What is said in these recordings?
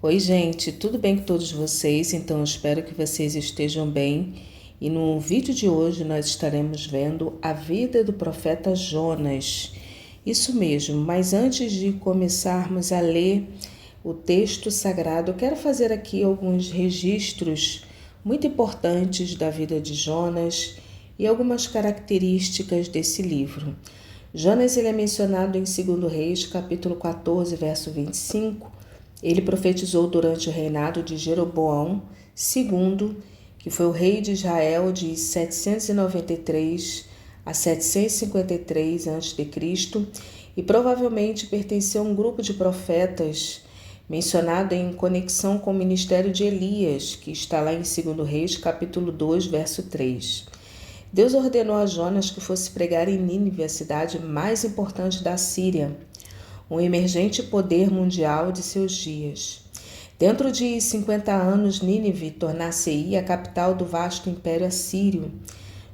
Oi, gente, tudo bem com todos vocês? Então, espero que vocês estejam bem. E no vídeo de hoje nós estaremos vendo a vida do profeta Jonas. Isso mesmo, mas antes de começarmos a ler o texto sagrado, eu quero fazer aqui alguns registros muito importantes da vida de Jonas e algumas características desse livro. Jonas ele é mencionado em 2 Reis, capítulo 14, verso 25. Ele profetizou durante o reinado de Jeroboão II, que foi o rei de Israel de 793 a 753 a.C., e provavelmente pertenceu a um grupo de profetas mencionado em conexão com o ministério de Elias, que está lá em 2 Reis, capítulo 2, verso 3. Deus ordenou a Jonas que fosse pregar em Nínive, a cidade mais importante da Síria, um emergente poder mundial de seus dias. Dentro de 50 anos, Nínive tornar-se-ia a capital do vasto império assírio.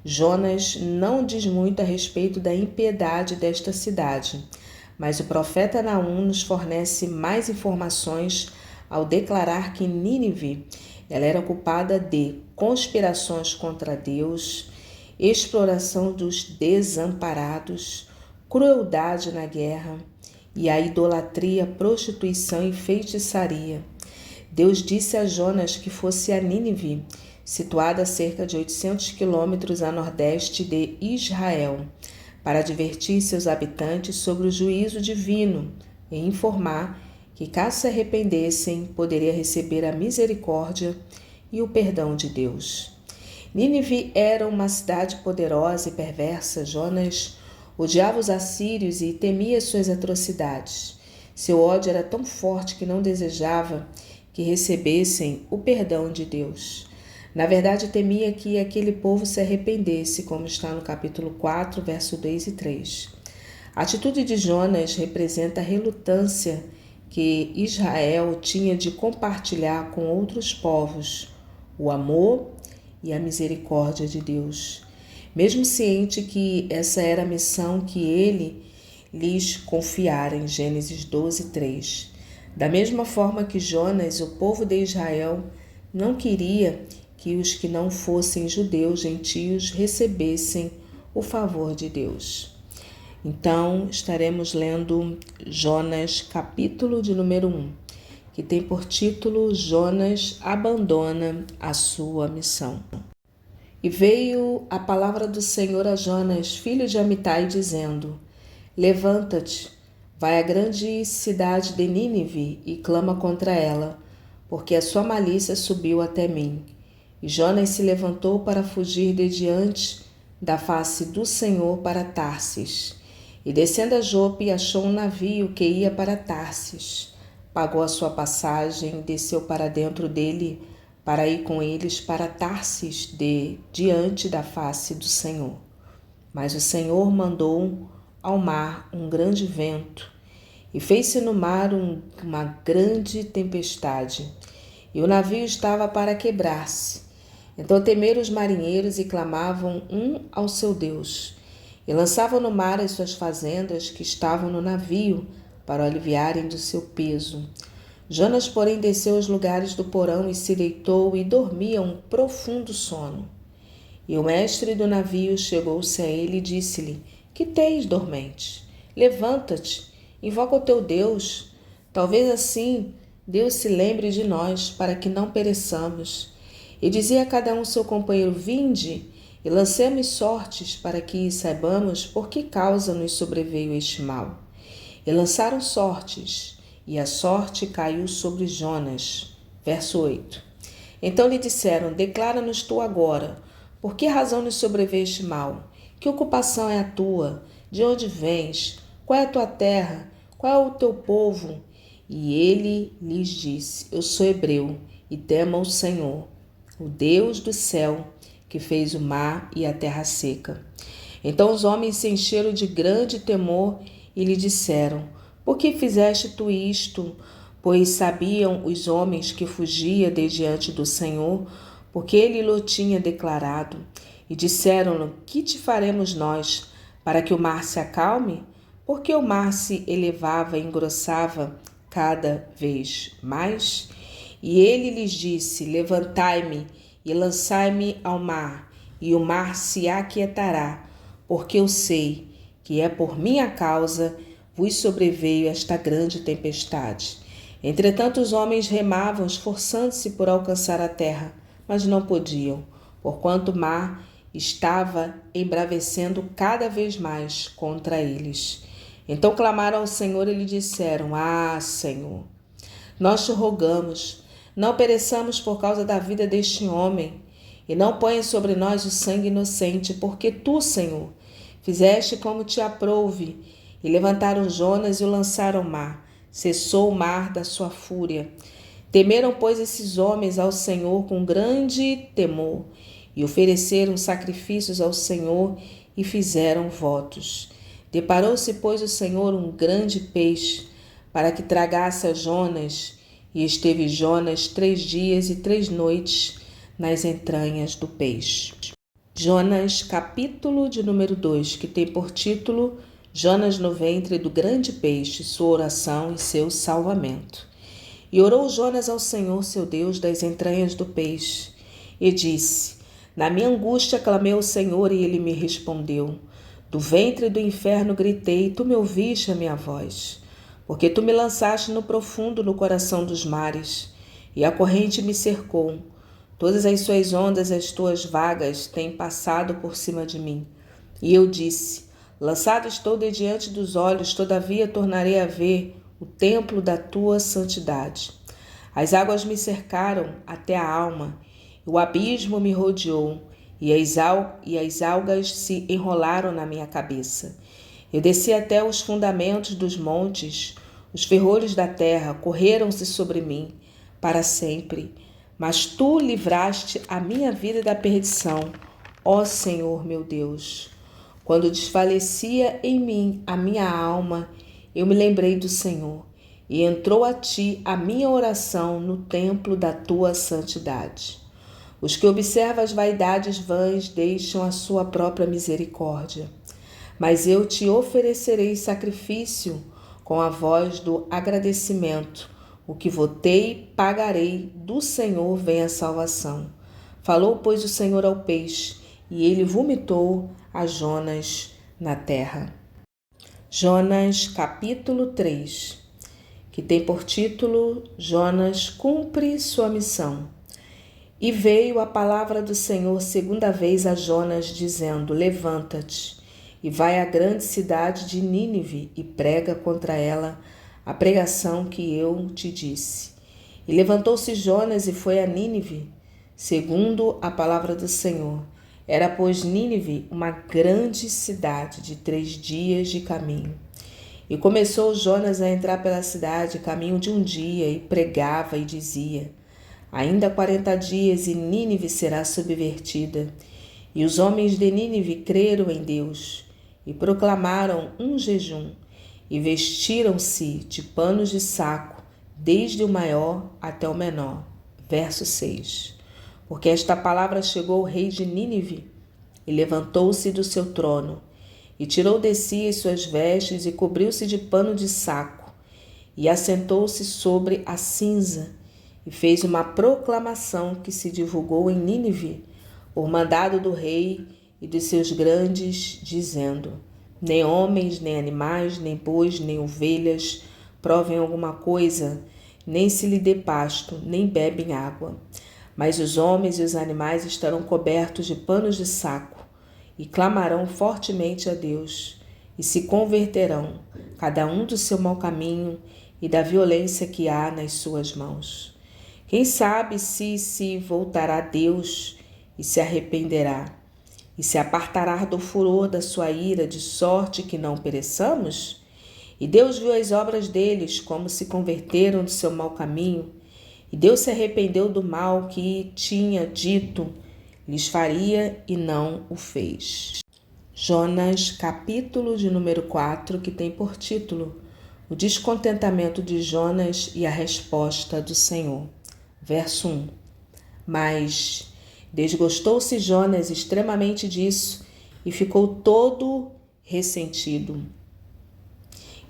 Jonas não diz muito a respeito da impiedade desta cidade, mas o profeta Naum nos fornece mais informações ao declarar que Nínive ela era culpada de conspirações contra Deus, exploração dos desamparados, crueldade na guerra e a idolatria, prostituição e feitiçaria. Deus disse a Jonas que fosse a Nínive, situada a cerca de 800 quilômetros a nordeste de Israel, para advertir seus habitantes sobre o juízo divino e informar que, caso se arrependessem, poderia receber a misericórdia e o perdão de Deus. Nínive era uma cidade poderosa e perversa. Jonas odiava os assírios e temia suas atrocidades. Seu ódio era tão forte que não desejava que recebessem o perdão de Deus. Na verdade, temia que aquele povo se arrependesse, como está no capítulo 4, verso 2 e 3. A atitude de Jonas representa a relutância que Israel tinha de compartilhar com outros povos o amor e a misericórdia de Deus, mesmo ciente que essa era a missão que ele lhes confiara em Gênesis 12, 3. Da mesma forma que Jonas, o povo de Israel não queria que os que não fossem judeus, gentios, recebessem o favor de Deus. Então, estaremos lendo Jonas, capítulo de número 1, que tem por título Jonas abandona a sua missão. E veio a palavra do Senhor a Jonas, filho de Amitai, dizendo: Levanta-te, vai à grande cidade de Nínive e clama contra ela, porque a sua malícia subiu até mim. E Jonas se levantou para fugir de diante da face do Senhor para Tarsis. E descendo a Jope, achou um navio que ia para Tarsis. Pagou a sua passagem, desceu para dentro dele, para ir com eles para Tarsis diante da face do Senhor. Mas o Senhor mandou ao mar um grande vento, e fez-se no mar uma grande tempestade, e o navio estava para quebrar-se. Então temeram os marinheiros e clamavam um ao seu Deus, e lançavam no mar as suas fazendas que estavam no navio, para o aliviarem do seu peso. Jonas, porém, desceu aos lugares do porão e se deitou e dormia um profundo sono. E o mestre do navio chegou-se a ele e disse-lhe: Que tens, dormente? Levanta-te, invoca o teu Deus. Talvez assim Deus se lembre de nós, para que não pereçamos. E dizia a cada um seu companheiro: Vinde, e lancemos sortes, para que saibamos por que causa nos sobreveio este mal. E lançaram sortes, e a sorte caiu sobre Jonas. Verso 8. Então lhe disseram: Declara-nos tu agora, por que razão nos sobreveio este mal? Que ocupação é a tua? De onde vens? Qual é a tua terra? Qual é o teu povo? E ele lhes disse: Eu sou hebreu, e temo ao Senhor, o Deus do céu, que fez o mar e a terra seca. Então os homens se encheram de grande temor e lhe disseram: Por que fizeste tu isto? Pois sabiam os homens que fugia de diante do Senhor, porque ele lhe tinha declarado. E disseram-lhe: Que te faremos nós, para que o mar se acalme? Porque o mar se elevava e engrossava cada vez mais? E ele lhes disse: levantai-me e lançai-me ao mar, e o mar se aquietará, porque eu sei que é por minha causa vos sobreveio esta grande tempestade. Entretanto, os homens remavam, esforçando-se por alcançar a terra, mas não podiam, porquanto o mar estava embravecendo cada vez mais contra eles. Então clamaram ao Senhor e lhe disseram: ah, Senhor, nós te rogamos, não pereçamos por causa da vida deste homem, e não ponha sobre nós o sangue inocente, porque tu, Senhor, fizeste como te aprouve, e levantaram Jonas e o lançaram ao mar. Cessou o mar da sua fúria. Temeram, pois, esses homens ao Senhor com grande temor, e ofereceram sacrifícios ao Senhor e fizeram votos. Deparou-se, pois, o Senhor um grande peixe, para que tragasse a Jonas, e esteve Jonas 3 dias e 3 noites nas entranhas do peixe. Jonas, capítulo de número 2, que tem por título Jonas no ventre do grande peixe, sua oração e seu salvamento. E orou Jonas ao Senhor, seu Deus, das entranhas do peixe, e disse: na minha angústia clamei ao Senhor, e ele me respondeu. Do ventre do inferno gritei, e tu me ouviste a minha voz. Porque tu me lançaste no profundo, no coração dos mares, e a corrente me cercou. Todas as suas ondas, as tuas vagas, têm passado por cima de mim. E eu disse: lançado estou de diante dos olhos, todavia tornarei a ver o templo da tua santidade. As águas me cercaram até a alma, o abismo me rodeou, e as algas se enrolaram na minha cabeça. Eu desci até os fundamentos dos montes, os ferrolhos da terra correram-se sobre mim para sempre. Mas tu livraste a minha vida da perdição, ó Senhor meu Deus. Quando desfalecia em mim a minha alma, eu me lembrei do Senhor, e entrou a ti a minha oração no templo da tua santidade. Os que observam as vaidades vãs deixam a sua própria misericórdia. Mas eu te oferecerei sacrifício com a voz do agradecimento. O que votei, pagarei, do Senhor vem a salvação. Falou, pois, o Senhor ao peixe, e ele vomitou a Jonas na terra. Jonas, capítulo 3, que tem por título Jonas cumpre sua missão. E veio a palavra do Senhor segunda vez a Jonas, dizendo: levanta-te e vai à grande cidade de Nínive e prega contra ela a pregação que eu te disse. E levantou-se Jonas e foi a Nínive, segundo a palavra do Senhor. Era, pois, Nínive uma grande cidade de 3 dias de caminho. E começou Jonas a entrar pela cidade, caminho de um dia, e pregava e dizia: ainda 40 dias e Nínive será subvertida. E os homens de Nínive creram em Deus e proclamaram um jejum e vestiram-se de panos de saco, desde o maior até o menor. Verso 6. Porque esta palavra chegou ao rei de Nínive, e levantou-se do seu trono, e tirou de si as suas vestes, e cobriu-se de pano de saco, e assentou-se sobre a cinza, e fez uma proclamação que se divulgou em Nínive, por mandado do rei e dos seus grandes, dizendo: nem homens, nem animais, nem bois, nem ovelhas provem alguma coisa, nem se lhe dê pasto, nem bebem água. Mas os homens e os animais estarão cobertos de panos de saco, e clamarão fortemente a Deus, e se converterão, cada um do seu mau caminho e da violência que há nas suas mãos. Quem sabe se voltará a Deus e se arrependerá, e se apartará do furor da sua ira, de sorte que não pereçamos? E Deus viu as obras deles, como se converteram do seu mau caminho, e Deus se arrependeu do mal que tinha dito lhes faria e não o fez. Jonas, capítulo de número 4, que tem por título O descontentamento de Jonas e a resposta do Senhor. Verso 1. Mas desgostou-se Jonas extremamente disso e ficou todo ressentido.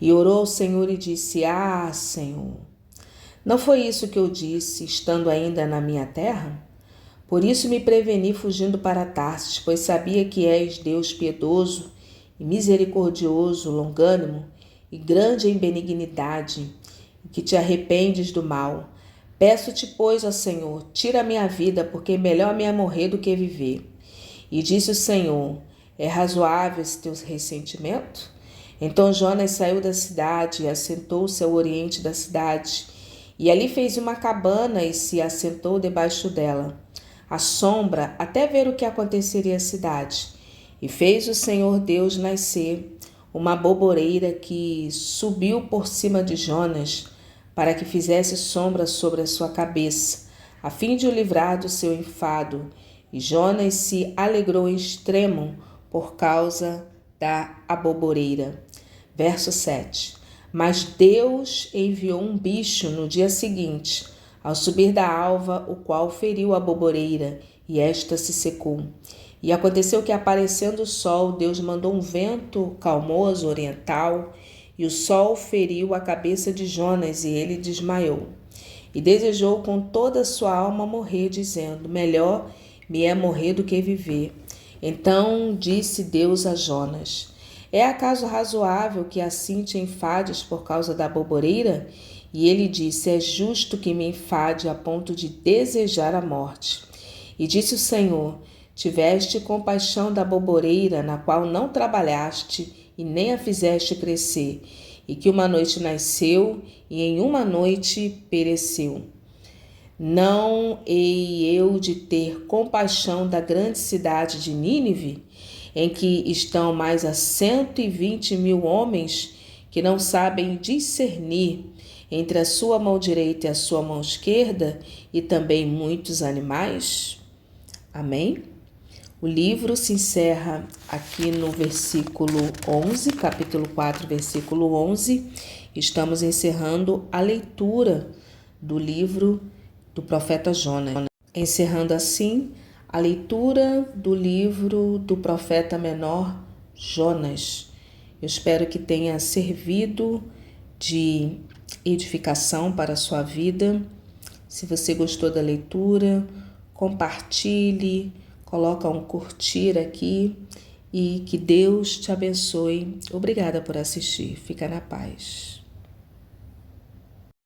E orou ao Senhor e disse: Ah, Senhor, não foi isso que eu disse, estando ainda na minha terra? Por isso me preveni fugindo para Tarsis, pois sabia que és Deus piedoso e misericordioso, longânimo e grande em benignidade, e que te arrependes do mal. Peço-te, pois, ó Senhor, tira a minha vida, porque melhor me é morrer do que viver. E disse o Senhor: É razoável esse teu ressentimento? Então Jonas saiu da cidade e assentou-se ao oriente da cidade, e ali fez uma cabana e se assentou debaixo dela, à sombra, até ver o que aconteceria à cidade. E fez o Senhor Deus nascer uma aboboreira que subiu por cima de Jonas, para que fizesse sombra sobre a sua cabeça, a fim de o livrar do seu enfado. E Jonas se alegrou em extremo por causa da aboboreira. Verso 7. Mas Deus enviou um bicho no dia seguinte, ao subir da alva, o qual feriu a aboboreira, e esta se secou. E aconteceu que, aparecendo o sol, Deus mandou um vento calmoso oriental, e o sol feriu a cabeça de Jonas, e ele desmaiou. E desejou com toda a sua alma morrer, dizendo: Melhor me é morrer do que viver. Então disse Deus a Jonas: É acaso razoável que assim te enfades por causa da aboboreira? E ele disse: É justo que me enfade a ponto de desejar a morte. E disse o Senhor: Tiveste compaixão da aboboreira, na qual não trabalhaste e nem a fizeste crescer, e que uma noite nasceu e em uma noite pereceu. Não hei eu de ter compaixão da grande cidade de Nínive, em que estão mais a 120.000 homens que não sabem discernir entre a sua mão direita e a sua mão esquerda, e também muitos animais? Amém? O livro se encerra aqui no versículo 11, capítulo 4, versículo 11. Estamos encerrando a leitura do livro do profeta Jonas. Encerrando assim a leitura do livro do profeta menor Jonas. Eu espero que tenha servido de edificação para a sua vida. Se você gostou da leitura, compartilhe, coloca um curtir aqui e que Deus te abençoe. Obrigada por assistir. Fica na paz.